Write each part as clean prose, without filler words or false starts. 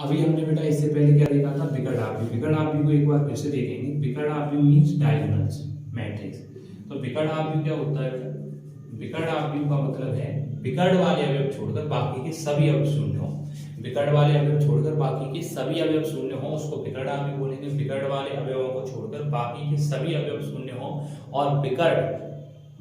अभी हमने बेटा इससे पहले क्या देखा था, विकर्ण आव्यूह। विकर्ण आव्यूह को एक बार फिर से देखेंगे। विकर्ण आव्यूह मींस डायगोनल्स मैट्रिक्स। तो विकर्ण आव्यूह क्या होता है बेटा? विकर्ण आव्यूह का मतलब है विकर्ण वाले अवयव छोड़कर बाकी के सभी अवयव शून्य हो। विकर्ण वाले अवयव छोड़कर बाकी के सभी अवयव शून्य हो, उसको विकर्ण आव्यूह बोलेंगे। विकर्ण वाले अवयवों को छोड़कर बाकी के सभी अवयव शून्य हो, और विकर्ण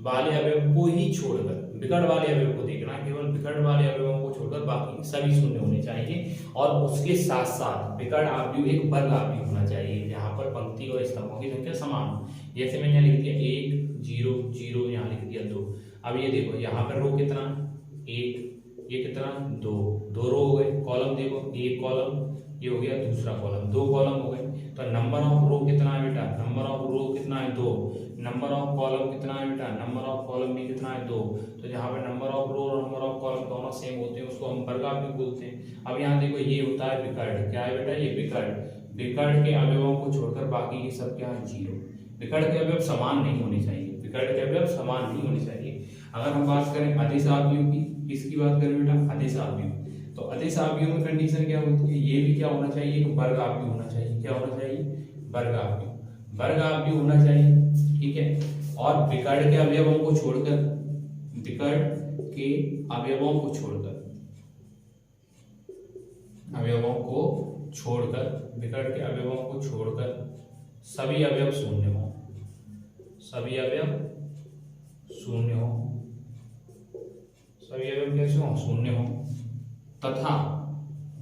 वाले अवयव को ही छोड़कर, विकर्ण वाले अवयव को देखना, केवल विकर्ण वाले अवयवों को छोड़कर बाकी के सभी शून्य होने चाहिए। और उसके साथ साथ विकर्ण आव्यूह एक वर्ग आव्यूह होना चाहिए, यहाँ पर पंक्ति और स्तंभों की संख्या समान हो। जैसे मैंने लिख दिया 1 0 0, यहाँ लिख दिया 2। अब ये देखो यहाँ पर रो कितना, 1, ये कितना, 2 रो हो गए। कॉलम देखो, एक कॉलम, ये हो गया दूसरा कॉलम, 2 कॉलम हो गए। तो नंबर ऑफ रो कितना है बेटा? नंबर ऑफ रो कितना है? 2। नंबर ऑफ कॉलम कितना है बेटा? नंबर ऑफ कॉलम भी कितना है? 2। तो जहाँ पे नंबर ऑफ रो और नंबर ऑफ कॉलम दोनों सेम होते हैं उसको हम वर्ग आव्यूह बोलते हैं। अब यहाँ देखो ये होता है विकर्ण। क्या है बेटा? ये विकर्ण। विकर्ण के अवयवों को छोड़कर बाकी के सब क्या है? 0। विकर्ण के अवयव समान नहीं होने चाहिए, विकर्ण के अवयव समान नहीं होने चाहिए। अगर हम बात करें अदिश आव्यूह की, किसकी बात करें बेटा? अदिश आव्यूह। तो अदिश आव्यूह में कंडीशन क्या होती है? ये भी क्या होना चाहिए? एक वर्ग आव्यूह होना चाहिए। क्या होना चाहिए? वर्ग आव्यूह। वर्ग आव्यूह होना चाहिए, ठीक है। और विकर्ण के अवयवों को छोड़कर, विकर्ण के अवयवों को छोड़कर, अवयवों को छोड़कर, विकर्ण के अवयवों को छोड़कर सभी अवयव शून्य हो, सभी अवयव शून्य हो, सभी अवयव कैसे हो? शून्य हो। तथा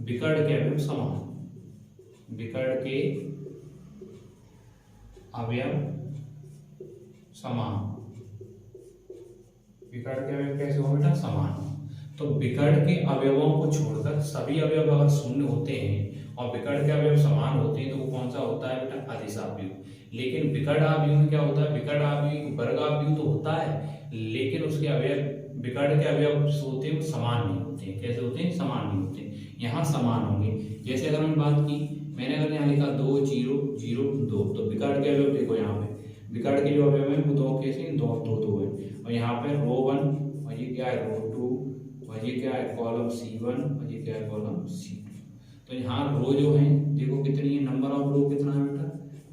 विकर्ण के अवयव समान, विकर्ण के अवयव समान, विकर्ण के अवयव कैसे हो बेटा? समान हो। तो विकर्ण के अवयवों को छोड़कर सभी अवयव अगर शून्य होते हैं और विकर्ण के अवयव समान होते हैं तो वो कौन सा होता है बेटा? अदिश आव्यूह। लेकिन विकर्ण आव्यूह में क्या होता है? विकर्ण आव्यूह वर्ग आव्यूह तो होता है, लेकिन उसके अवयव, विकर्ण के अवयव होते हैं वो समान नहीं होते हैं। कैसे होते हैं? समान नहीं होते हैं। यहाँ समान होंगे। जैसे अगर हमने बात की, मैंने अगर यहाँ लिखा 2 0 0 2, तो विकर्ण के अवयव देखो यहाँ पे, विकर्ण के जो अवयव है वो 2 कैसे? 2 2 2 है। और यहाँ पे रो 1 और ये क्या है? रो 2, और ये क्या है? कॉलम C1 और ये क्या है? Column C2। तो यहाँ रो जो है देखो कितनी है? नंबर ऑफ रो कितना है बेटा?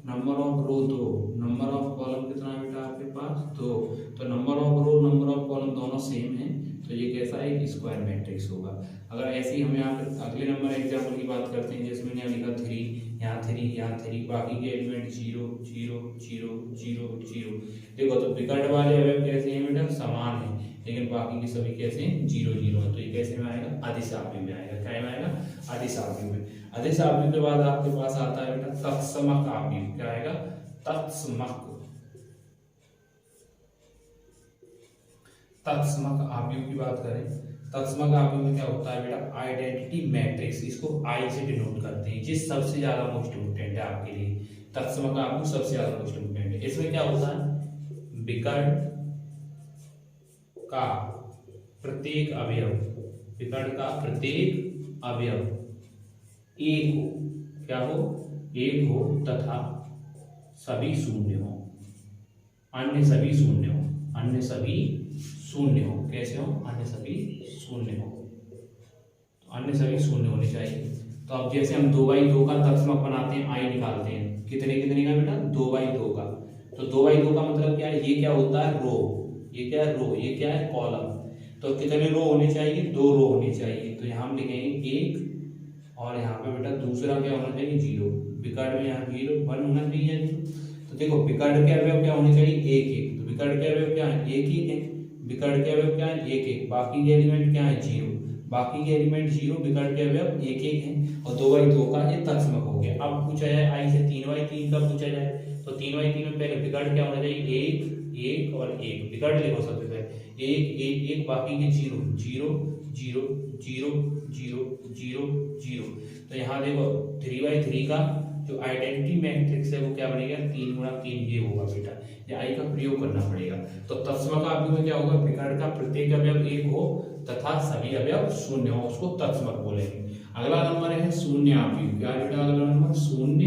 Number of row 2। Number of column कितना है बेटा आपके पास? 2। तो number of row, number of column दोनों सेम है, तो ये कैसा है? एक स्क्वायर मैट्रिक्स होगा। अगर ऐसे ही हम यहाँ पे अगले नंबर एग्जाम्पल की बात करते हैं, जैसे मैंने यहाँ लिखा 3, यहाँ 3, यहाँ 3, बाकी के एलिमेंट 0 0 0 0 0। देखो तो विकर्ण वाले अवयव कैसे हैं बेटा? समान है, लेकिन बाकी के सभी कैसे हैं? 0 0 है। तो ये कैसे में आएगा? अदिश आव्यूह में आएगा। क्या में आएगा? अदिश आव्यूह में। अदिश आव्यूह के बाद आपके पास आता है बेटा तत्समक आव्यूह। क्या आएगा? तत्समक, तत्समक आव्यूह की बात करें, तत्समक आव्यूह में क्या होता है बेटा? आइडेंटिटी मैट्रिक्स, इसको आई से डिनोट करते हैं। जिस सबसे ज्यादा मोस्ट इम्पोर्टेंट है आपके लिए, तत्समक आव्यूह सबसे ज्यादा मोस्ट इम्पोर्टेंट है। इसमें क्या होता है? विकर्ण का प्रत्येक अवयव, विकर्ण का प्रत्येक अवयव एक हो, क्या हो? एक हो, तथा सभी शून्य हो, अन्य सभी शून्य हो, अन्य सभी शून्य हो। कैसे हो? अन्य सभी शून्य हो, तो अन्य सभी शून्य होने चाहिए। तो अब जैसे हम 2/2 का तत्समक बनाते हैं, आई निकालते हैं, कितने कितने का बेटा? 2/2 का। तो 2/2 का मतलब क्या है? ये क्या होता है? रो। ये क्या है? रो। ये क्या है? कॉलम। तो कितने रो होने चाहिए? 2 रो होने चाहिए। तो यहाँ हम लिखेंगे 1, और यहाँ पे बेटा दूसरा क्या होना चाहिए? 0। विकर्ण में यहाँ 0 1 होना चाहिए। तो देखो विकर्ण के अवयव क्या होने चाहिए? 1 1। तो विकर्ण के अवयव क्या है? 1 1 है। विकर्ण के अवयव क्या है? 1 1। बाकी के एलिमेंट क्या है? 0। बाकी के एलिमेंट 0, विकर्ण के अवयव 1 1 है, और 2/2 का ये तत्समक हो गया। अब पूछा जाए आई से 3/3 का पूछा जाए, तो 3/3 में पहले विकर्ण क्या होना चाहिए? 1 1 और 1। विकर्ण देखो सबसे पहले 1 1 1, बाकी के 0 0 0 0 0 0 0। तो यहाँ देखो 3/3 का जो आइडेंटिटी मैट्रिक्स है वो क्या बनेगा? 3 गुणा 3 ये होगा बेटा, ये आई का प्रयोग करना पड़ेगा। तो तत्समक आव्यूह में क्या होगा? विकर्ण का प्रत्येक अवयव 1 हो तथा सभी अवयव शून्य हो, उसको तत्समक बोलेंगे। अगला नंबर है शून्य आव्यूह। क्या बेटा अगला नंबर? शून्य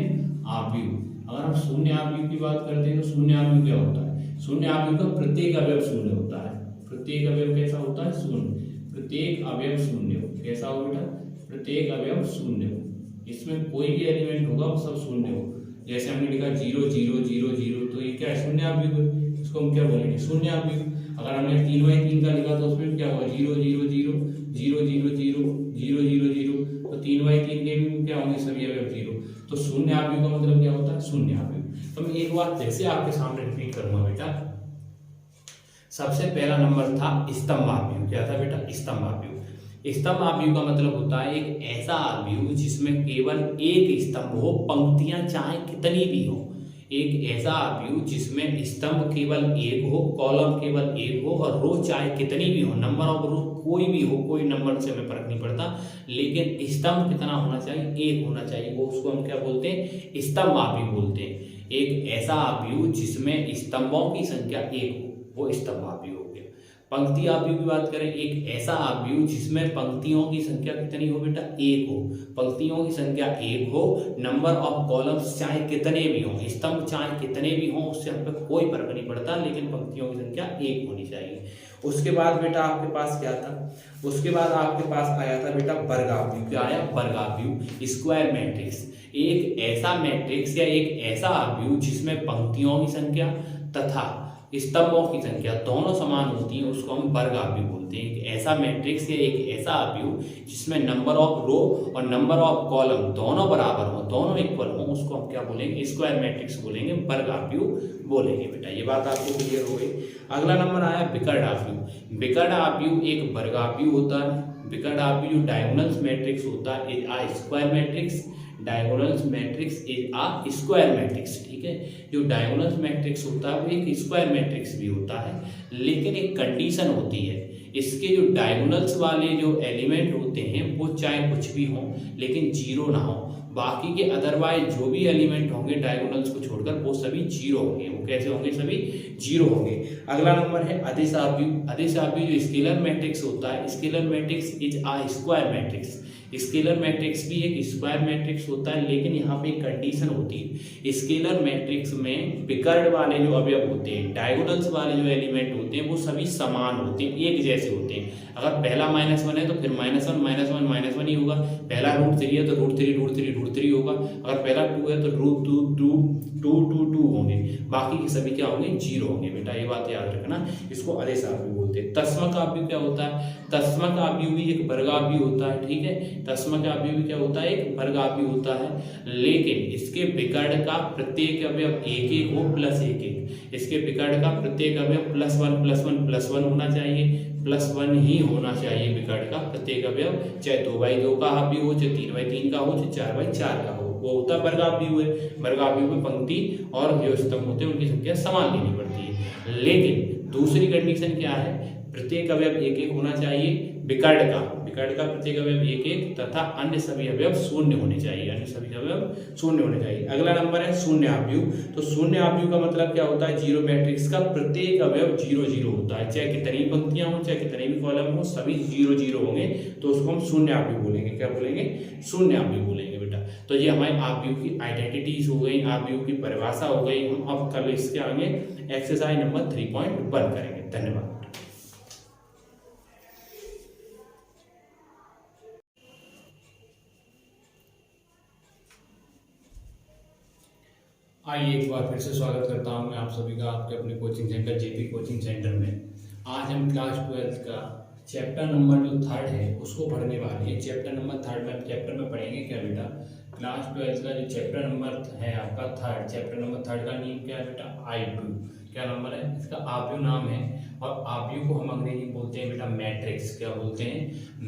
आव्यूह। अगर हम शून्य आव्यूह की बात करते हैं तो शून्य आव्यूह क्या होता है? शून्य आव्यूह का प्रत्येक अवयव शून्य होता है। प्रत्येक अवयव कैसा होता है? शून्य। प्रत्येक अवयव शून्य हो। कैसा हो बेटा? प्रत्येक अवयव शून्य हो। इसमें कोई भी एलिमेंट होगा वो सब शून्य हो। जैसे हमने लिखा 0 0 0 0, तो ये क्या है, शून्य आव्यूह है, इसको हम क्या बोलेंगे, शून्य आव्यूह। अगर हमने 3/3 का लिखा तो उसमें क्या होगा, 0 0 0 0 0 0 0 0 0, तो 3/3 के भी क्या होंगे, सभी अवयव 0। तो शून्य आव्यूह का मतलब क्या होता है, शून्य आव्यूह। तो मैं एक बार फिर से आपके सामने रिपीट करूंगा बेटा। सबसे पहला नंबर था स्तंभ आव्यूह। क्या था बेटा, स्तंभ आव्यूह। स्तंभ आव्यूह का मतलब होता है एक ऐसा आव्यूह जिसमें केवल एक स्तंभ हो, पंक्तियां चाहे कितनी भी हो। एक ऐसा आव्यूह जिसमें स्तंभ केवल एक हो, कॉलम केवल एक हो, और रो चाहे कितनी भी हो, नंबर ऑफ रो कोई भी हो, कोई नंबर से हमें फर्क नहीं पड़ता, लेकिन स्तंभ कितना होना चाहिए, एक होना चाहिए। वो उसको हम क्या बोलते हैं, स्तंभ आव्यूह बोलते हैं। एक ऐसा आव्यूह जिसमें स्तंभों की संख्या एक हो, वो स्तंभ आव्यूह हो गया। पंक्ति आव्यूह की बात करें, एक ऐसा आव्यूह जिसमें पंक्तियों की संख्या कितनी हो बेटा, एक हो। पंक्तियों की संख्या एक हो, नंबर ऑफ कॉलम्स चाहे कितने भी हो, स्तंभ चाहे कितने भी हो, उससे हम पे कोई फर्क नहीं पड़ता, लेकिन पंक्तियों की संख्या एक होनी चाहिए। उसके बाद बेटा आपके पास क्या था, उसके बाद आपके पास आया था बेटा वर्ग आव्यूह। क्या आया, वर्ग आव्यूह, स्क्वायर मैट्रिक्स। एक ऐसा मैट्रिक्स या एक ऐसा आव्यूह जिसमें पंक्तियों की संख्या तथा स्तंभों की संख्या दोनों समान होती है, उसको हम वर्ग आव्यूह बोलते हैं। एक ऐसा मैट्रिक्स या एक ऐसा आव्यूह जिसमें नंबर ऑफ रो और नंबर ऑफ कॉलम दोनों बराबर हो, दोनों इक्वल हो, उसको हम क्या बोलेंगे, स्क्वायर मैट्रिक्स बोलेंगे, वर्ग आव्यूह बोलेंगे बेटा। ये बात आपको क्लियर हो गई। अगला नंबर आया विकर्ण आव्यूह। विकर्ण आव्यूह एक वर्ग आव्यूह होता है। विकर्ण आव्यूह जो डायगोनल्स मैट्रिक्स होता है is a square matrix. Diagonals matrix is a square matrix, ठीक है। जो डायगोनल्स मैट्रिक्स होता है वो एक स्क्वायर मैट्रिक्स भी होता है, लेकिन एक कंडीशन होती है, इसके जो डायगोनल्स वाले जो एलिमेंट होते हैं वो चाहे कुछ भी हों लेकिन जीरो ना हो, बाकी के अदरवाइज जो भी एलिमेंट होंगे डायगोनल्स को छोड़कर वो सभी जीरो होंगे। वो कैसे होंगे, सभी जीरो होंगे। अगला नंबर है अदिश आव्यूह। अदिश आव्यूह जो स्केलर मैट्रिक्स होता है, scalar matrix is a square matrix. Scalar matrix भी एक स्क्वायर मैट्रिक्स होता है, लेकिन यहाँ पे एक कंडीशन होती है, स्केलर मैट्रिक्स में विकर्ण वाले जो अवयव होते हैं, डायगोनल्स वाले जो एलिमेंट होते हैं वो सभी समान होते हैं, एक जैसे होते हैं। अगर पहला -1 है तो फिर -1 -1 ही होगा। पहला √3 है तो √3 होगा। अगर पहला 2 है तो √2 होंगे। बाकी के सभी क्या होंगे, जीरो होंगे बेटा। ये बात याद रखना, इसको अदिश आव्यूह बोलते हैं। तस्मक आव्यूह क्या होता है, तस्मक आव्यूह भी एक वर्ग आव्यूह होता है, ठीक है। तस्मक आव्यूह भी क्या होता है, एक वर्ग आव्यूह होता है, लेकिन इसके विकर्ण का प्रत्येक अवयव एक एक हो, प्लस एक एक। इसके विकर्ण का प्रत्येक अवयव +1 होना चाहिए, +1 ही होना चाहिए विकर्ण का प्रत्येक अवयव, चाहे 2/2 का आव्यूह हो, चाहे 3/3 का हो, चाहे 4/4 का हो, वो होता है वर्ग आव्यूह है। वर्ग आव्यूह में पंक्ति और जो स्तंभ होते हैं उनकी संख्या समान लेनी पड़ती है। लेकिन दूसरी कंडीशन क्या है, प्रत्येक अवयव एक एक होना चाहिए विकर्ण का प्रत्येक अवयव एक एक, तथा अन्य सभी अवयव शून्य होने चाहिए, अन्य सभी अवयव शून्य होने चाहिए। अगला नंबर है शून्य आव्यूह। तो शून्य आव्यूह का मतलब क्या होता है, जीरो मैट्रिक्स का प्रत्येक अवयव 0 0 होता है, चाहे कितनी पंक्तियां हो, चाहे कितने भी कॉलम हो, सभी 0 0 होंगे, तो उसको हम शून्य आव्यूह बोलेंगे। क्या बोलेंगे, शून्य आव्यूह बोलेंगे बेटा। तो ये हमारे आव्यूह की आइडेंटिटीज हो गई, आव्यूह की परिभाषा हो गई। हम अब कल इसके आगे एक्सरसाइज नंबर 3.1 करेंगे। धन्यवाद। आइए एक बार फिर से स्वागत करता हूं मैं आप सभी का आपके अपने coaching centre JP coaching centre में। आज हम क्लास 12 का चैप्टर नंबर जो 3 है उसको पढ़ने वाले हैं। चैप्टर नंबर 3 में चैप्टर में पढ़ेंगे क्या बेटा, क्लास 12 का जो चैप्टर नंबर है आपका 3, चैप्टर नंबर 3 का नेम क्या है बेटा, I2। क्या नंबर है इसका, आव्यूह नाम है, और आव्यूह को हम अंग्रेजी में बोलते हैं बेटा मैट्रिक्स। क्या बोलते हैं,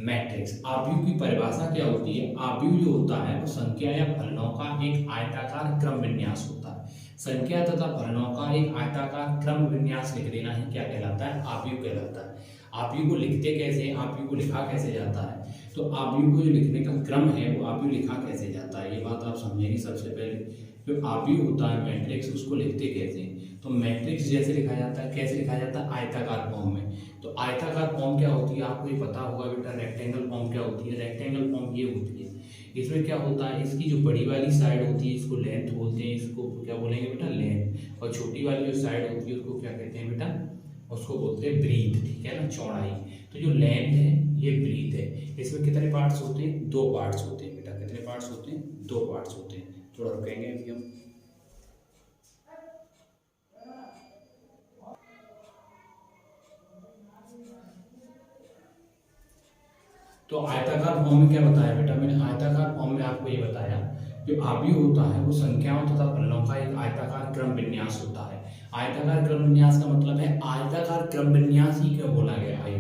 मैट्रिक्स। आव्यूह की परिभाषा क्या होती है, आव्यूह जो होता है वो संख्या या फलनों का एक आयताकार क्रम विन्यास होता है। संख्या तथा फलनों का एक आयताकार क्रम विन्यास लिख देना ही क्या कहलाता है, आव्यूह कहलाता है। आव्यूह को लिखते कैसे हैं, आव्यूह को लिखा कैसे जाता है, तो आव्यूह को जो लिखने का क्रम है वो आव्यूह लिखा कैसे जाता है, ये बात आप समझेंगे। सबसे पहले जो आव्यूह होता है मैट्रिक्स, उसको लिखते कैसे हैं, तो मैट्रिक्स जैसे लिखा जाता है, कैसे लिखा जाता है, आयताकार फॉर्म में। तो आयताकार फॉर्म क्या होती है आपको ये पता होगा बेटा। रेक्टेंगल फॉर्म क्या होती है, रेक्टेंगल फॉर्म ये होती है, इसमें क्या होता है, इसकी जो बड़ी वाली साइड होती है इसको लेंथ बोलते हैं, इसको क्या बोलेंगे बेटा, लेंथ। और छोटी वाली जो साइड होती है उसको क्या कहते हैं बेटा, उसको बोलते हैं ब्रीथ, ठीक है ना, चौड़ाई। तो जो लेंथ है ये ब्रीथ है। इसमें कितने पार्ट्स होते हैं, 2 पार्ट्स होते हैं बेटा। कितने पार्ट्स पार्ट्स होते हैं, 2 पार्ट्स होते हैं। थोड़ा रुकेंगे अभी हम। तो आयताकार फॉर्म में क्या बताया बेटा मैंने? आयताकार फॉर्म में आपको ये बताया जो आव्यूह होता है वो संख्याओं तथा फलनों का एक आयताकार क्रम विन्यास होता है। आयताकार क्रम विन्यास का मतलब है, आयताकार क्रम विन्यास ही क्यों बोला गया आयु,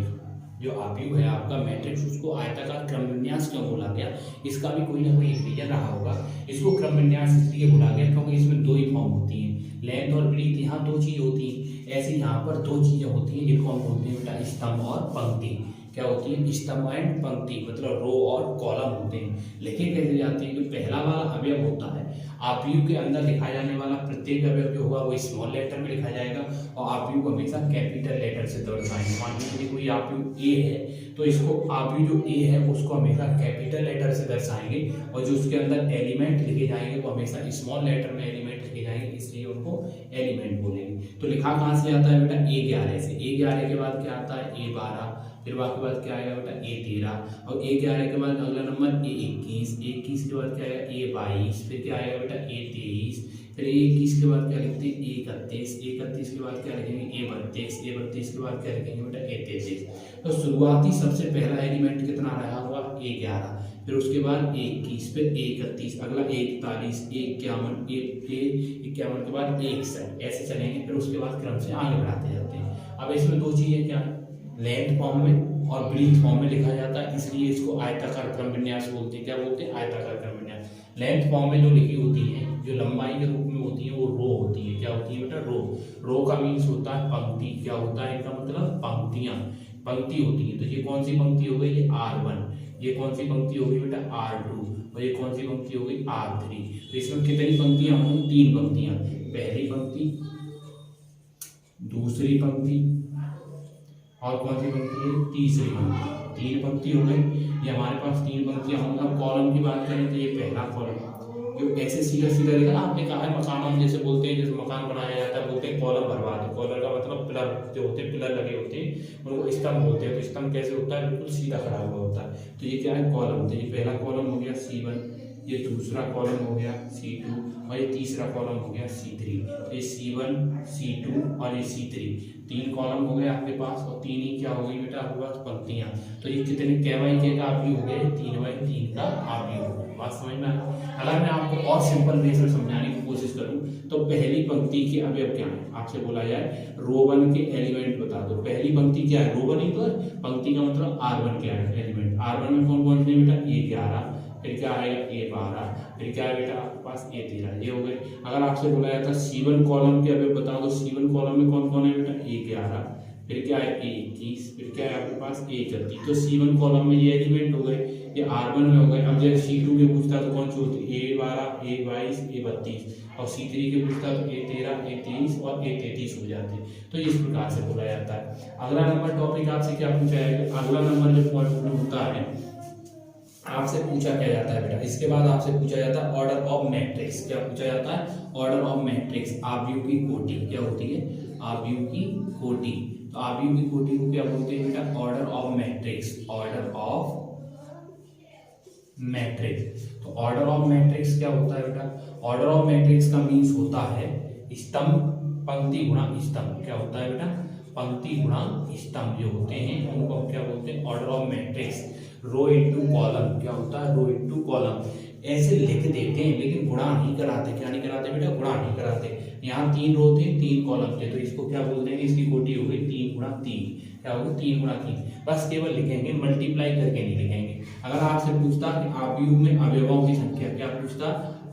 जो आव्यूह है आपका मैट्रिक्स, उसको आयताकार क्रम विन्यास क्यों बोला गया, इसका भी कोई ना कोई एक रीजन रहा होगा। इसको क्रम विन्यास इसलिए बोला गया क्योंकि इसमें 2 ही फॉर्म होती हैं, लेंथ और ब्रीथ। यहाँ 2 चीज होती हैं, ऐसे यहाँ पर 2 चीजें होती हैं जिनको हम बोलते हैं बेटा स्तंभ और पंक्ति। क्या होती है? स्तंभ एंड पंक्ति, मतलब रो और कॉलम होते हैं। लिखे कैसे जाते हैं? जो पहला वाला अवयव होता है, आव्यूह के अंदर लिखा जाने वाला प्रत्येक अवयव जो होगा वो स्मॉल लेटर में लिखा जाएगा और आव्यूह हमेशा कैपिटल लेटर से दर्शाएंगे। मान लीजिए कोई आव्यूह ए है तो इसको आव्यूह जो ए है उसको हमेशा कैपिटल लेटर से दर्शाएंगे और जो उसके अंदर एलिमेंट लिखे जाएंगे वो हमेशा स्मॉल लेटर में एलिमेंट लिखे जाएंगे, इसलिए उनको एलिमेंट बोलेंगे। तो लिखा कहाँ से आता है बेटा? A11 से। A11 के बाद क्या आता है? A12, फिर उसके बाद क्या आएगा बेटा? A13 और A11 के बाद अगला नंबर A21, A21 के बाद क्या आएगा? A22, फिर क्या आएगा बेटा? A23, फिर A21 के बाद क्या लिखते हैं? A31, A31 के बाद क्या लिखेंगे? A32, A32 के बाद क्या लिखेंगे बेटा? A33। तो शुरुआती सबसे पहला एलिमेंट कितना रहा होगा? A11, फिर उसके बाद A21, फिर A31, अगला A41, A51, A51 के बाद A61, ऐसे चलेंगे। फिर उसके बाद क्रम से आगे बढ़ाते जाते हैं। अब इसमें 2 चीजें क्या है? लेंथ फॉर्म में और ब्रीथ फॉर्म में लिखा जाता है, इसलिए इसको आयताकार क्रम विन्यास बोलते हैं। क्या बोलते हैं? आयताकार क्रम विन्यास। लेंथ फॉर्म में जो लिखी होती है, जो लंबाई के रूप में होती है, वो रो होती है। क्या होती है बेटा? रो। रो का मीन्स होता है पंक्ति। क्या होता है इनका मतलब? पंक्तियां, पंक्ति होती है। तो ये कौन सी पंक्ति हो गई? ये R1, ये कौन सी पंक्ति हो गई बेटा? R2 और ये कौन सी पंक्ति हो गई? R3। तो इसमें कितनी पंक्तियां होंगी? 3 पंक्तियां। पहली पंक्ति, दूसरी पंक्ति और कौन सी पंक्ति है? तीसरी पंक्ति। 3 पंक्ति हो गई। ये हमारे पास 3 पंक्तियां होंगी। अब कॉलम की बात करें तो ये पहला कॉलम जो ऐसे सीधा सीधा देखा ना आपने कहा है, मकान हम जैसे बोलते हैं, जैसे मकान बनाया जाता है बोलते हैं कॉलम भरवा दो। कॉलम का मतलब पिलर जो होते हैं, पिलर लगे होते हैं, उनको स्तंभ बोलते हैं। तो स्तंभ कैसे होता है? बिल्कुल सीधा खड़ा हुआ होता है। तो ये क्या है? कॉलम। तो ये पहला कॉलम हो गया C1, ये दूसरा कॉलम हो गया C2 और ये तीसरा कॉलम हो गया C3। तो ये C1, C2 और ये C3, 3 कॉलम हो गए आपके पास और 3 ही क्या हो गई बेटा आपके पास? पंक्तियां। तो ये कितने K का आव्यूह हो गया? 3/3 का आव्यूह। बात समझ में आया? अगर मैं आपको और सिंपल वे से समझाने की कोशिश करूं तो पहली पंक्ति के अवयव क्या है? आपसे बोला जाए रो 1 के एलिमेंट बता दो। पहली पंक्ति क्या है? रो 1 ही तो है। पंक्ति का मतलब R1 क्या है? एलिमेंट। R1 में कौन कौन से बेटा? A11, फिर क्या आएगा? A12, फिर क्या है बेटा आपके पास? A13। ये हो गए। अगर आपसे बोला जाता C1 कॉलम के अवयव बता दो, C1 कॉलम में कौन कौन है बेटा? A11, फिर क्या है? A21, फिर क्या है आपके पास? A31। तो C1 कॉलम में ये एलिमेंट हो गए, ये R1 में हो गए। अब जैसे C2 के पूछता तो कौन सी होती है? A12, A22, A32 और C3 के पूछता तो A13, A23 और A33 हो जाते हैं। तो इस प्रकार से बोला जाता है। अगला नंबर टॉपिक आपसे क्या पूछा जाएगा? अगला नंबर जो पॉइंट होता है आपसे पूछा क्या जाता है बेटा? इसके बाद आपसे पूछा जाता है ऑर्डर ऑफ मैट्रिक्स। क्या पूछा जाता है? ऑर्डर ऑफ मैट्रिक्स, आव्यूह की कोटि। क्या होती है? आव्यूह की कोटि। तो आव्यूह की कोटि को क्या बोलते हैं बेटा? Order of matrix. Order of matrix. तो ऑर्डर ऑफ मैट्रिक्स क्या होता है बेटा? ऑर्डर ऑफ मैट्रिक्स का मीन्स होता है स्तंभ, पंक्ति गुणा स्तंभ। क्या होता है बेटा? पंक्ति गुणा स्तंभ जो होते हैं उनको हम क्या बोलते हैं? Order of matrix. Row into column. क्या होता है? Row into column. ऐसे लिख देते हैं लेकिन गुणा नहीं कराते। क्या नहीं कराते बेटा? गुणा नहीं कराते। यहाँ 3 रो थे, 3 कॉलम थे, तो इसको क्या बोल देंगे? इसकी कोटि हो गई 3 गुणा 3। क्या होगा? 3 गुणा 3। बस केवल लिखेंगे, मल्टीप्लाई करके नहीं लिखेंगे। अगर आपसे पूछता कि आव्यूह में अवयवों की संख्या, क्या पूछता?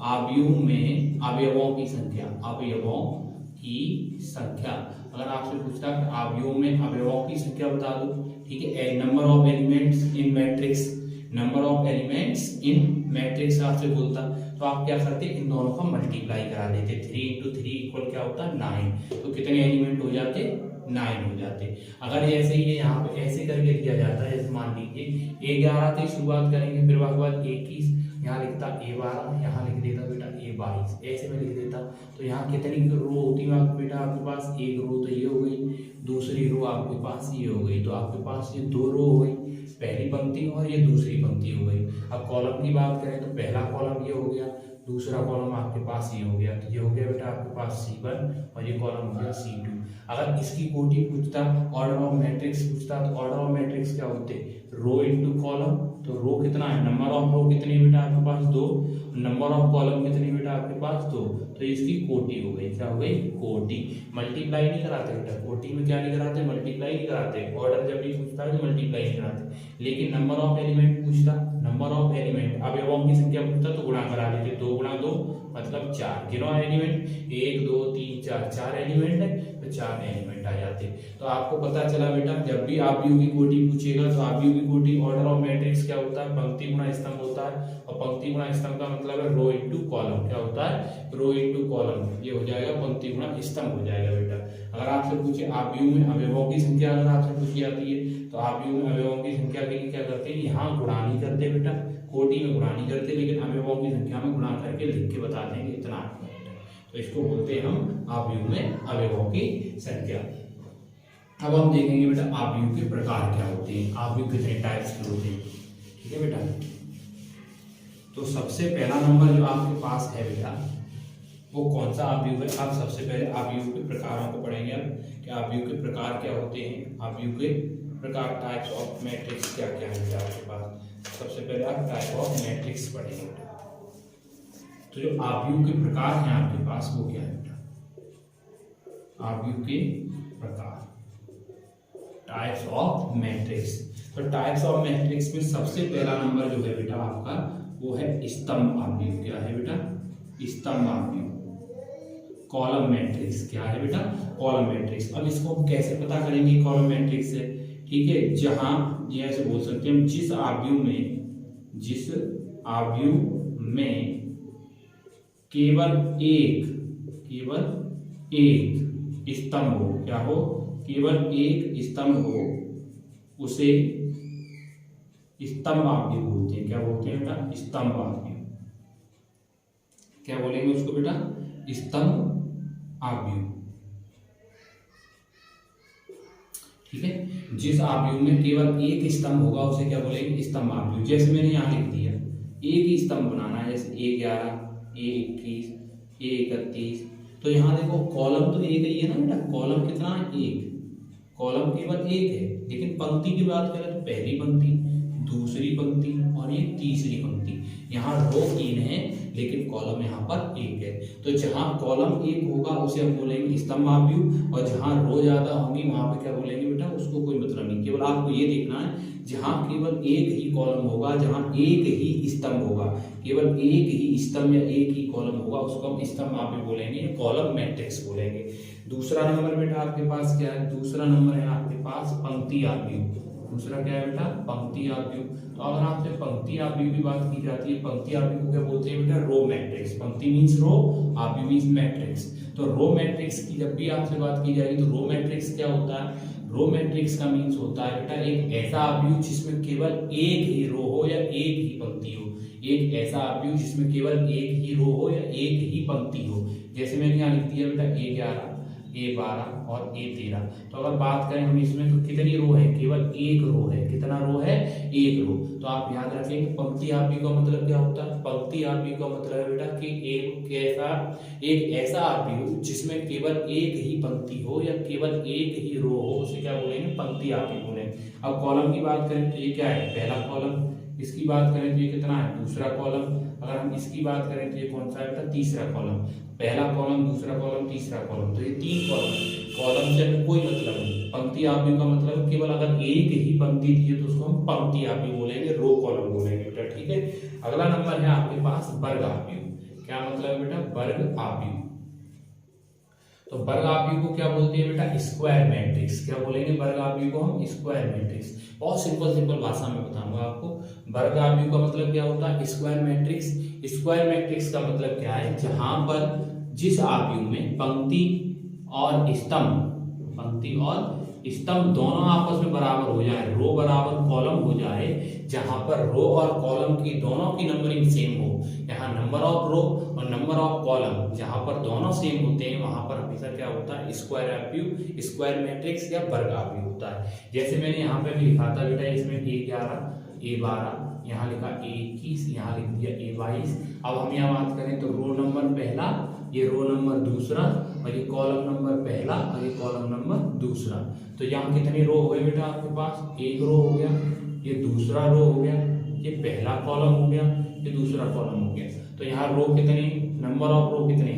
आव्यूह में अवयवों की संख्या, अवयवों की संख्या। अगर आपसे पूछता कि आव्यूह में अवयवों की संख्या बता दो, ठीक है, number of elements in matrix, number of elements in matrix आपसे बोलता, तो आप क्या करते? इन दोनों का मल्टीप्लाई करा देते। 3 × 3 इक्वल क्या होता है? 9। तो कितने एलिमेंट हो जाते? 9 हो जाते। अगर ऐसे ही यहाँ पे ऐसे करके दिया जाता है, जैसे मान लीजिए A11 से शुरुआत करेंगे, फिर उसके बाद A21, यहाँ लिखता A12, यहाँ लिख देता बेटा A22, ऐसे में लिख देता। तो यहाँ कितनी रो होती है बेटा आपके पास? 1 रो। तो ये हो गई। दूसरी रो आपके पास ये हो गई। तो आपके पास ये 2 रो हो गई। पहली पंक्ति और ये दूसरी पंक्ति हो गई। अब कॉलम की बात करें तो पहला कॉलम ये हो गया, दूसरा कॉलम आपके पास ये हो गया, तो ये हो गया बेटा आपके पास C1 और ये कॉलम हो गया C2। अगर इसकी कोटि पूछता, ऑर्डर ऑफ मैट्रिक्स पूछता, तो ऑर्डर ऑफ मैट्रिक्स क्या होते, रो इनटू कॉलम। तो रो कितना है, नंबर ऑफ रो कितनी बेटा आपके पास 2, नंबर ऑफ कॉलम कितनी बेटा आपके पास 2, तो इसकी कोटि हो गई, क्या हो गई, कोटि। मल्टीप्लाई नहीं कराते बेटा, कोटि में क्या नहीं कराते, मल्टीप्लाई नहीं कराते। ऑर्डर जब भी पूछता है तो मल्टीप्लाई नहीं कराते, लेकिन नंबर ऑफ एलिमेंट पूछता, नंबर ऑफ एलिमेंट अवयवों की संख्या पूछता तो गुणा करा लेते, 2 गुणा 2 मतलब 4। कितना एलिमेंट, 1 2 3 4, 4 एलिमेंट है तो 4 एलिमेंट आ जाते। तो आपको पता चला बेटा, जब भी आव्यूह की कोटि पूछेगा तो आव्यूह की कोटि ऑर्डर ऑफ मैट्रिक्स क्या होता है, पंक्ति गुणा स्तंभ होता है, और पंक्ति गुणा स्तंभ का मतलब है रो इनटू कॉलम। क्या होता है, रो इनटू कॉलम, ये हो जाएगा पंक्ति गुणा स्तंभ हो जाएगा बेटा। अगर आपसे पूछे आव्यूह में अवयवों की संख्या अगर आपसे पूछी जाती है तो आव्यूह में अवयवों की संख्या के लिए क्या करते हैं, यहाँ गुणा नहीं करते बेटा, कोटि में गुणा नहीं करते, लेकिन अवयवों की संख्या में गुणा करके लिख के बता देंगे इतना। तो इसको बोलते हैं हम आव्यूह में अवयवों की संख्या। अब हम देखेंगे बेटा आव्यूह के प्रकार क्या होते हैं, आव्यूह कितने टाइप्स के होते हैं। ठीक है बेटा, तो सबसे पहला नंबर जो आपके पास है बेटा वो कौन सा आव्यूह है। आप सबसे पहले आव्यूह के प्रकारों को पढ़ेंगे कि आव्यूह के प्रकार क्या होते हैं, आव्यूह के प्रकार, टाइप्स ऑफ मैट्रिक्स क्या क्या है बेटा आपके पास। सबसे पहले आप टाइप ऑफ मैट्रिक्स पढ़ेंगे बेटा। तो जो आव्यूह के प्रकार हैं आपके पास वो क्या है बेटा, आव्यूह के प्रकार, टाइप्स ऑफ मैट्रिक्स। तो टाइप्स ऑफ मैट्रिक्स में सबसे पहला नंबर जो है बेटा आपका वो है स्तंभ आव्यूह। क्या है बेटा, स्तंभ आव्यूह। कॉलम मैट्रिक्स क्या है बेटा, कॉलम मैट्रिक्स। अब इसको हम कैसे पता करेंगे कॉलम मैट्रिक्स से, ठीक है, जहां ये ऐसे बोल सकते हैं, जिस आव्यूह में केवल एक स्तंभ हो, क्या हो, केवल एक स्तंभ हो, उसे स्तंभ आव्यूह बोलते हैं। क्या बोलते हैं बेटा, स्तंभ आव्यूह। क्या बोलेंगे उसको बेटा, स्तंभ आव्यूह। ठीक है, जिस आव्यूह में केवल एक स्तंभ होगा उसे क्या बोलेंगे, स्तंभ आव्यूह। जैसे मैंने यहाँ लिख दिया, एक ही स्तंभ बनाना है, जैसे A11 A21 A31, तो यहाँ देखो कॉलम तो एक ही है ना बेटा, कॉलम कितना है, एक, कॉलम केवल एक है, लेकिन पंक्ति की बात करें तो पहली पंक्ति, दूसरी पंक्ति और ये तीसरी पंक्ति। यहाँ रो 3 है लेकिन कॉलम यहाँ पर एक है। तो जहाँ कॉलम एक होगा उसे हम बोलेंगे स्तंभ आव्यूह, और जहाँ रो ज्यादा होंगी वहां पे क्या बोलेंगे बेटा, उसको कोई मतलब नहीं। केवल आपको ये देखना है, जहाँ केवल एक ही कॉलम होगा, जहाँ एक ही स्तंभ होगा, केवल एक ही स्तंभ या एक ही कॉलम होगा, उसको हम स्तंभ आव्यूह बोलेंगे, कॉलम मैट्रिक्स बोलेंगे। दूसरा नंबर बेटा आपके पास क्या है, दूसरा नंबर है आपके पास पंक्ति आव्यूह। दूसरा क्या है बेटा, पंक्ति आव्यूह। तो अगर आपसे पंक्ति आव्यूह की बात की जाती है, पंक्ति आव्यूह को क्या बोलते हैं बेटा, रो मैट्रिक्स। पंक्ति मींस रो, आव्यूह मींस मैट्रिक्स। तो रो मैट्रिक्स की जब भी आपसे बात की जाएगी तो रो मैट्रिक्स क्या होता है, रो मैट्रिक्स का मींस होता है बेटा एक ऐसा आव्यूह जिसमें केवल एक ही रो हो या एक ही पंक्ति हो। एक ऐसा आव्यूह जिसमें केवल एक ही रो हो या एक ही पंक्ति हो। जैसे मैंने यहाँ लिख दिया बेटा A11 A12 और A13। तो अगर बात करें हम इसमें तो कितनी रो है, केवल एक रो है। कितना रो है, एक रो। तो आप याद रखेंगे पंक्ति आव्यूह का मतलब क्या होता है, पंक्ति आव्यूह का मतलब है बेटा कि एक ऐसा आव्यूह जिसमें केवल एक ही पंक्ति हो या केवल एक ही रो हो, उसे क्या बोलेंगे, पंक्ति आव्यूह बोलेंगे। अब कॉलम की बात करें तो ये क्या है, पहला कॉलम। इसकी बात करें तो ये कितना है, दूसरा कॉलम। अगर हम इसकी बात करें तो ये कौन सा है बेटा, तीसरा कॉलम। पहला कॉलम, दूसरा कॉलम, तीसरा कॉलम, तो ये 3 कॉलम। कॉलम से कोई मतलब नहीं। पंक्ति आव्यूह का मतलब केवल अगर एक ही पंक्ति थी तो उसको हम पंक्ति आव्यूह बोलेंगे, रो कॉलम बोलेंगे बेटा। ठीक है, अगला नंबर है आपके पास वर्ग आव्यूह। क्या मतलब है बेटा, वर्ग आव्यूह। तो वर्ग आव्यूह को क्या बोलते हैं बेटा, स्क्वायर मैट्रिक्स। क्या बोलेंगे वर्ग आव्यूह को हम, स्क्वायर मैट्रिक्स। बहुत सिंपल भाषा में बताऊंगा आपको। वर्ग आव्यूह का मतलब क्या होता है, स्क्वायर मैट्रिक्स। स्क्वायर मैट्रिक्स का मतलब क्या है, जहां पर जिस आव्यूह में पंक्ति और स्तंभ दोनों आपस में बराबर हो जाए, रो बराबर कॉलम हो जाए, जहां पर रो और कॉलम की दोनों की नंबरिंग सेम हो, यहाँ नंबर ऑफ रो और नंबर ऑफ कॉलम जहां पर दोनों सेम होते हैं वहां पर हमेशा क्या होता है, स्क्वायर आव्यूह, स्क्वायर मैट्रिक्स या वर्ग आव्यूह होता है। जैसे मैंने यहाँ पे भी लिखा था बेटा, इसमें A11 A12 यहाँ लिखा A21, यहाँ लिख दिया A22। अब हम यहाँ बात करें तो रो नंबर पहला, ये रो नंबर दूसरा, और ये कॉलम नंबर पहला और ये कॉलम नंबर दूसरा। तो यहाँ कितनी रो हो गए बेटा आपके पास, एक रो हो गया, ये दूसरा रो हो गया, ये पहला कॉलम हो गया, ये दूसरा कॉलम हो गया। तो यहाँ रो कितने, नंबर ऑफ रो कितने,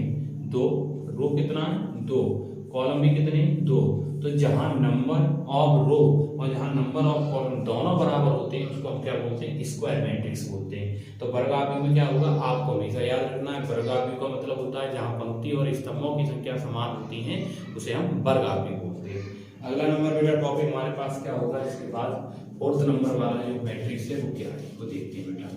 2, रो कितना है 2, कॉलम भी कितने 2। तो जहां नंबर ऑफ रो और जहां नंबर ऑफ कॉलम दोनों बराबर होते हैं उसको हम क्या बोलते हैं, स्क्वायर मैट्रिक्स बोलते हैं। तो वर्ग आव्यूह में क्या होगा, आपको हमेशा याद रखना है, वर्ग आव्यूह का मतलब होता है जहां पंक्ति और स्तंभों की संख्या समान होती है उसे हम वर्ग आव्यूह बोलते हैं। अगला नंबर बेटा टॉपिक हमारे पास क्या होगा, इसके बाद 4th नंबर वाला जो मैट्रिक्स है वो क्या है वो देखते हैं बेटा।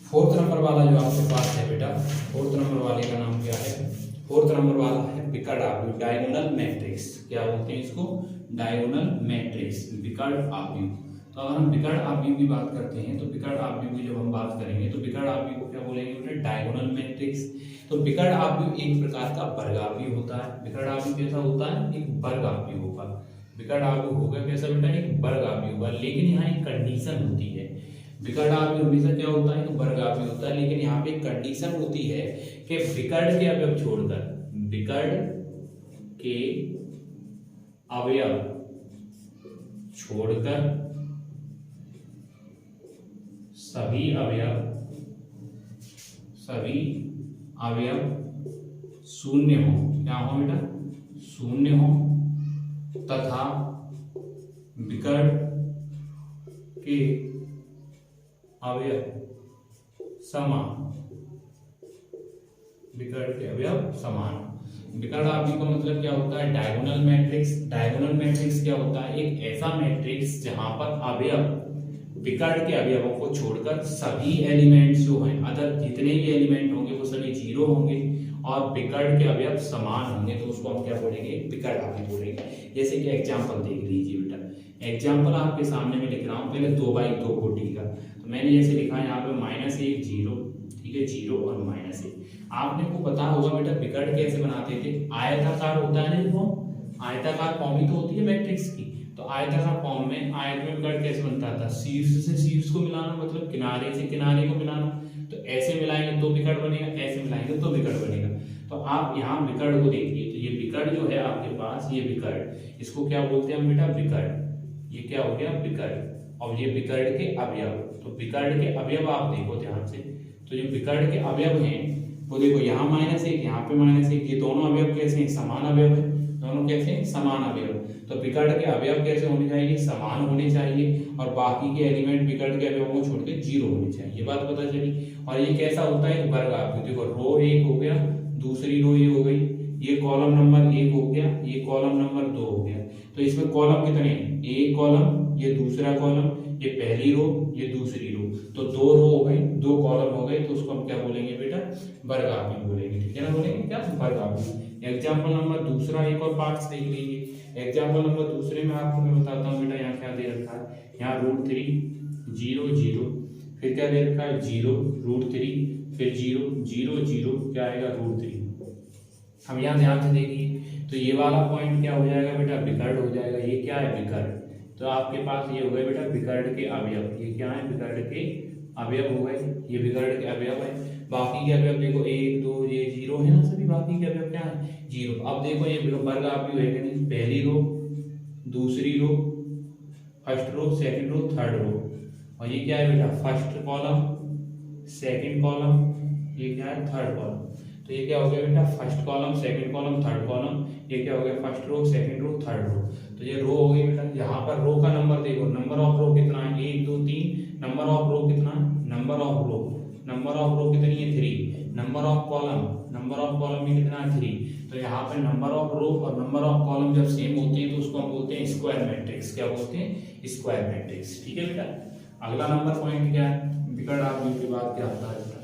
फोर्थ नंबर वाला जो आपके पास है बेटा, 4th नंबर वाले का नाम क्या है, 4th नंबर वाला है विकर्ण आव्यूह, डायगोनल मैट्रिक्स। क्या बोलते हैं इसको, डायगोनल मैट्रिक्स, विकर्ण आव्यूह। तो अगर हम विकर्ण आव्यूह की बात करते हैं तो विकर्ण आव्यूह की जब हम बात करेंगे तो विकर्ण आव्यूह को क्या बोलेंगे बेटा, डायगोनल मैट्रिक्स। तो विकर्ण आव्यूह एक प्रकार का वर्ग आव्यूह होता है। विकर्ण आव्यूह कैसा होता है, एक वर्ग आव्यूह होगा। विकर्ण आव्यूह होगा कैसा बेटा, एक वर्ग आव्यूह होगा। लेकिन यहाँ एक कंडीशन होती है, विकर्ण आव्यूह हमेशा क्या होता है, वर्ग आव्यूह होता है, लेकिन यहाँ पे एक कंडीशन होती है कि विकर्ण के अवयव छोड़कर, विकर्ण के अवयव छोड़कर सभी अवयव शून्य हो। क्या हो बेटा, शून्य हो तथा विकर्ण के अवयव समान, विकर्ण के अवयव समान। विकर्ण आव्यूह का मतलब क्या होता है, डायगोनल मैट्रिक्स। डायगोनल मैट्रिक्स क्या होता है, एक ऐसा मैट्रिक्स जहां पर अवयव विकर्ण के अवयवों को छोड़कर सभी एलिमेंट्स जो हैं, अदर जितने भी एलिमेंट होंगे वो सभी 0 होंगे और विकर्ण के अवयव समान होंगे, तो उसको हम क्या बोलेंगे, विकर्ण आव्यूह बोलेंगे। जैसे कि एग्जांपल देख लीजिए बेटा, एग्जांपल आपके सामने में लिख रहा हूँ, पहले 2/2 कोटि का। तो मैंने जैसे लिखा है यहाँ पे -1 0, ठीक है, 0 और -1। आपने को पता होगा बेटा विकर्ण कैसे बनाते थे, आयताकार होता है ना फॉर्म, आयताकार फॉर्म ही तो होती है मैट्रिक्स की। तो आयताकार फॉर्म में आयत में विकर्ण कैसे बनता था, शीर्ष से शीर्ष को मिलाना, मतलब किनारे से किनारे को मिलाना। तो ऐसे मिलाएंगे तो विकर्ण बनेगा, ऐसे मिलाएंगे तो विकर्ण बनेगा। तो आप यहाँ विकर्ण को देखिए, तो ये विकर्ण जो है आपके पास, ये विकर्ण, इसको क्या बोलते हैं हम बेटा, विकर्ण। ये क्या हो गया, विकर्ण। और ये विकर्ण के अवयव, तो विकर्ण के अवयव आप देखो ध्यान से, तो जो विकर्ण के अवयव हैं वो देखो, यहाँ -1, यहाँ पे -1, ये दोनों अवयव कैसे हैं, समान अवयव है, दोनों कैसे हैं, समान अवयव। तो विकर्ण के अवयव कैसे होने चाहिए, समान होने चाहिए, और बाकी के एलिमेंट विकर्ण के अवयवों को छोड़ के 0 होने चाहिए। ये बात पता चली। और ये कैसा होता है, वर्ग आव्यूह। देखो रो 1 हो गया, दूसरी रो ये हो गई, ये कॉलम नंबर 1 हो गया, ये कॉलम नंबर 2 हो गया। तो इसमें कॉलम कितने हैं, एक कॉलम, ये दूसरा कॉलम, ये पहली रो, ये दूसरी रो। तो 2 रो हो गई, 2 कॉलम हो गए, तो उसको हम क्या बोलेंगे बेटा, वर्ग आव्यूह बोलेंगे। ठीक है ना, बोलेंगे क्या, वर्ग आव्यूह। एग्जाम्पल नंबर दूसरा एक और पार्ट देख लीजिए। एग्जाम्पल नंबर दूसरे में आपको मैं बताता हूँ बेटा, यहाँ क्या दे रखा है, यहाँ √3 0 0, फिर क्या दे रखा है 0 √3, फिर 0 0 0, क्या आएगा √3। हम यहाँ ध्यान से देखिए, तो ये वाला पॉइंट क्या हो जाएगा बेटा, विकर्ण हो जाएगा। ये क्या है, विकर्ण। तो आपके पास ये हो गए बेटा विकर्ण के अवयव। ये क्या है, विकर्ण के अवयव हो गए, ये विकर्ण के अवयव है। बाकी के अवयव देखो 1 2, ये 0 है ना सभी, बाकी के अवयव क्या है, 0। अब देखो ये वर्ग आव्यूह है कि नहीं, पहली रो, दूसरी row, first row, second row, third row. और ये क्या है बेटा, फर्स्ट कॉलम, सेकंड कॉलम, ये क्या है, थर्ड कॉलम। तो ये क्या हो गया बेटा, first column, second column, third column. ये क्या हो गया, first row, second row, third row. तो ये रो हो गई बेटा। यहाँ पर रो का नंबर देखो, नंबर ऑफ रो कितना है, 1 2 3। नंबर ऑफ रो कितना है, नंबर ऑफ रो कितनी है, 3। नंबर ऑफ कॉलम भी कितना है, 3। तो यहाँ पे नंबर ऑफ रो और नंबर ऑफ कॉलम जब सेम होते हैं तो उसको हम बोलते हैं स्क्वायर मैट्रिक्स। क्या बोलते हैं, स्क्वायर मैट्रिक्स। ठीक है बेटा। अगला नंबर पॉइंट क्या है, विकर्ण अवयव के बाद क्या आता है बेटा,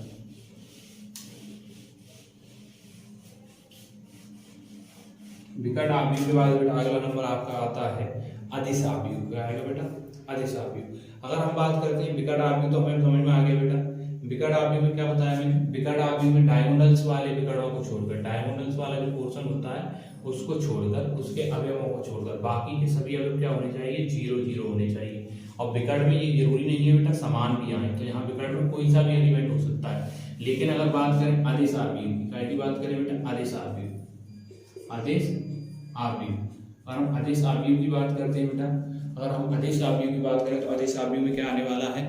विकर्ण अवयव के बाद बेटा अगला नंबर आपका आता है अदिश अवयव। क्या आएगा बेटा, अदिश अवयव। अगर हम बात करते हैं विकर्ण अवयव तो हमें समझ में आ गया बेटा, विकर्ण अवयव में क्या बताया मैंने, विकर्ण अवयव में डायगोनल्स वाले विकर्णों को छोड़कर, डायगोनल्स वाला जो पोर्शन होता है उसको छोड़कर, उसके अवयवों को छोड़कर बाकी के सभी अवयव क्या होने चाहिए, 0 0 होने चाहिए। और विकर्ण में ये जरूरी नहीं है बेटा समान भी आए, तो यहाँ विकर्ण में कोई सा भी एलिमेंट हो सकता है। लेकिन अगर बात करें अदिश अवयव की बात करें बेटा, अदिश अवयव, अदिश अवयव, अगर हम अदिश अवयव की बात करते हैं बेटा, अगर हम अदिश अवयव की बात करें तो अदिश अवयव में क्या आने वाला है,